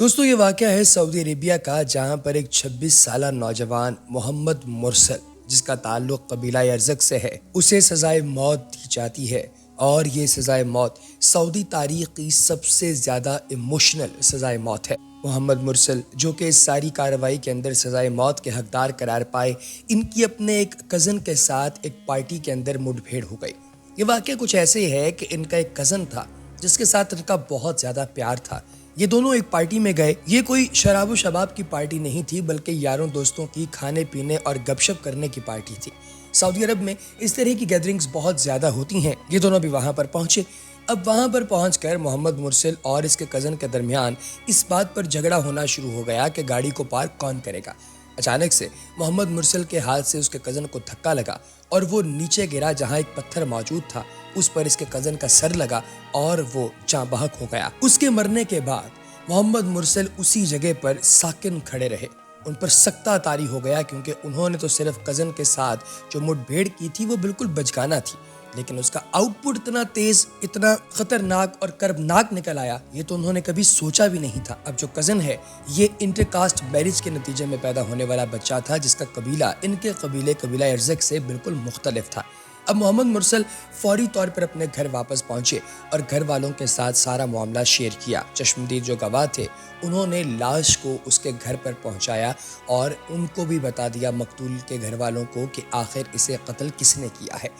दोस्तों ये वाक़या है सऊदी अरेबिया का, जहाँ पर एक 26 साला नौजवान मोहम्मद मुरसल, जिसका ताल्लुक कबीला यरज़क से है, उसे सज़ाए मौत दी जाती है। और ये सज़ाए मौत सऊदी तारीख़ की सबसे ज़्यादा इमोशनल सज़ाए मौत है। मोहम्मद मुरसल जो कि इस सारी कार्रवाई के अंदर सज़ाए मौत के हकदार करार पाए, इनकी अपने एक कज़न के साथ एक पार्टी के अंदर मुठभेड़ हो गई। ये वाक़या कुछ ऐसे है कि इनका एक कज़न था जिसके साथ इनका बहुत ज़्यादा प्यार था। ये दोनों एक पार्टी में गए। ये कोई शराब शबाब की पार्टी नहीं थी, बल्कि यारों दोस्तों की खाने पीने और गपशप करने की पार्टी थी। सऊदी अरब में इस तरह की गैदरिंग्स बहुत ज़्यादा होती हैं। ये दोनों भी वहाँ पर पहुँचे। अब वहाँ पर पहुँचकर मोहम्मद मुरसल और इसके कज़न के दरमियान इस बात पर झगड़ा होना शुरू हो गया कि गाड़ी को पार्क कौन करेगा। अचानक से मोहम्मद मुरसल के हाथ से उसके कज़न को धक्का लगा और वो नीचे गिरा। जहाँ एक पत्थर मौजूद था, उस पर इसके कज़न का सर लगा और वो जाँ बहक हो गया। उसके मरने के बाद मोहम्मद मुरसल उसी जगह पर साकिन खड़े रहे। उन पर सख्ता तारी हो गया, क्योंकि उन्होंने तो सिर्फ कज़न के साथ जो मुठभेड़ की थी वो बिल्कुल बचकाना थी, लेकिन उसका आउटपुट इतना तेज, इतना खतरनाक और कर्बनाक निकल आया, ये तो उन्होंने कभी सोचा भी नहीं था। अब जो कज़न है, ये इंटरकास्ट मैरिज के नतीजे में पैदा होने वाला बच्चा था, जिसका कबीला इनके कबीला यरज़क से बिल्कुल मुख्तलिफ था। अब मोहम्मद मुरसल फौरी तौर पर अपने घर वापस पहुंचे और घर वालों के साथ सारा मामला शेयर किया। चश्मदीद जो गवाह थे, उन्होंने लाश को उसके घर पर पहुंचाया और उनको भी बता दिया, मकतूल के घर वालों को, कि आखिर इसे कत्ल किसने किया है।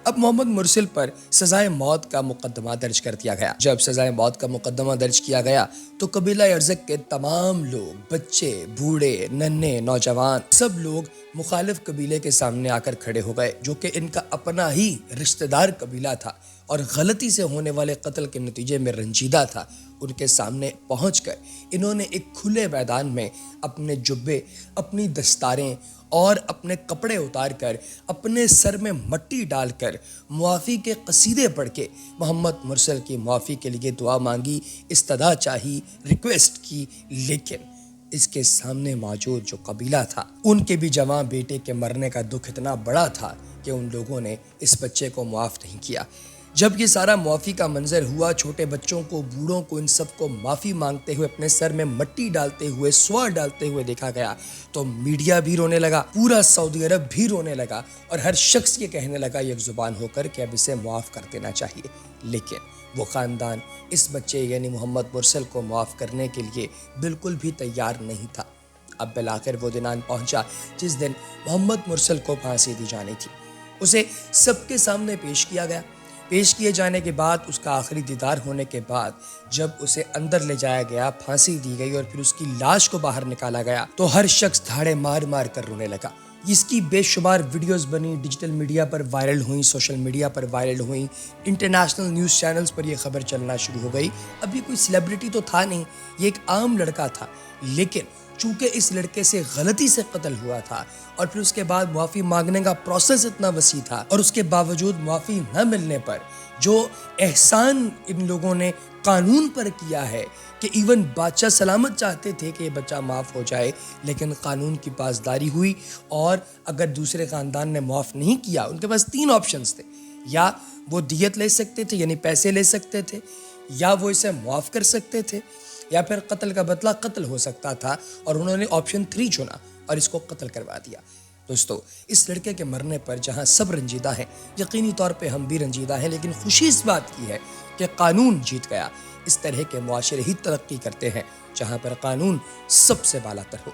अब मोहम्मद मुरसल पर सज़ाए मौत का मुकदमा दर्ज कर दिया गया। जब सज़ाए मौत का मुकदमा दर्ज किया गया तो कबीला यरज़क के तमाम लोग, बच्चे, बूढ़े, नन्हे, नौजवान, सब लोग मुखालिफ कबीले के सामने आकर खड़े हो गए, जो कि इनका अपना ही रिश्तेदार कबीला था और गलती से होने वाले कत्ल के नतीजे में रंजीदा था। उनके सामने पहुंचकर इन्होंने एक खुले मैदान में अपने जुब्बे, अपनी दस्तारें और अपने कपड़े उतार कर, अपने सर में मट्टी डालकर मुआफ़ी के कसीदे पढ़ के मोहम्मद मुरसल की मुआफ़ी के लिए दुआ मांगी, इस्तदा चाही, रिक्वेस्ट की। लेकिन इसके सामने मौजूद जो कबीला था, उनके भी जवां बेटे के मरने का दुख इतना बड़ा था कि उन लोगों ने इस बच्चे को मुआफ़ नहीं किया। जब ये सारा मुआफ़ी का मंजर हुआ, छोटे बच्चों को, बूढ़ों को, इन सब को माफ़ी मांगते हुए, अपने सर में मट्टी डालते हुए, स्वार डालते हुए देखा गया, तो मीडिया भी रोने लगा, पूरा सऊदी अरब भी रोने लगा और हर शख्स ये कहने लगा एक ज़ुबान होकर कि अब इसे मुआफ़ कर देना चाहिए। लेकिन वो ख़ानदान इस बच्चे यानी मोहम्मद मुरसल को मुआफ़ करने के लिए बिल्कुल भी तैयार नहीं था। अब बिलाखिर वो दिन पहुंचा जिस दिन मोहम्मद मुरसल को फांसी दी जानी थी। उसे सबके सामने पेश किया गया। पेश किए जाने के बाद, उसका आखिरी दीदार होने के बाद, जब उसे अंदर ले जाया गया, फांसी दी गई और फिर उसकी लाश को बाहर निकाला गया, तो हर शख्स धाड़े मार मार कर रोने लगा। इसकी बेशुमार वीडियोस बनी, डिजिटल मीडिया पर वायरल हुई, सोशल मीडिया पर वायरल हुई, इंटरनेशनल न्यूज़ चैनल्स पर यह खबर चलना शुरू हो गई। अब ये कोई सेलिब्रिटी तो था नहीं, ये एक आम लड़का था, लेकिन चूँकि इस लड़के से गलती से कत्ल हुआ था और फिर उसके बाद मुआफ़ी मांगने का प्रोसेस इतना वसी था, और उसके बावजूद मुआफ़ी न मिलने पर जो एहसान इन लोगों ने कानून पर किया है कि इवन बादशाह सलामत चाहते थे कि ये बच्चा माफ़ हो जाए, लेकिन कानून की पासदारी हुई। और अगर दूसरे ख़ानदान ने माफ़ नहीं किया, उनके पास 3 ऑप्शंस थे, या वो दियत ले सकते थे यानी पैसे ले सकते थे, या वो इसे माफ़ कर सकते थे, या फिर कत्ल का बदला कत्ल हो सकता था। और उन्होंने ऑप्शन 3 चुना और इसको कत्ल करवा दिया। दोस्तों, इस लड़के के मरने पर जहां सब रंजीदा हैं, यकीनी तौर पे हम भी रंजीदा हैं, लेकिन खुशी इस बात की है कि कानून जीत गया। इस तरह के मुआशरे ही तरक्की करते हैं जहां पर कानून सबसे बालातर हो।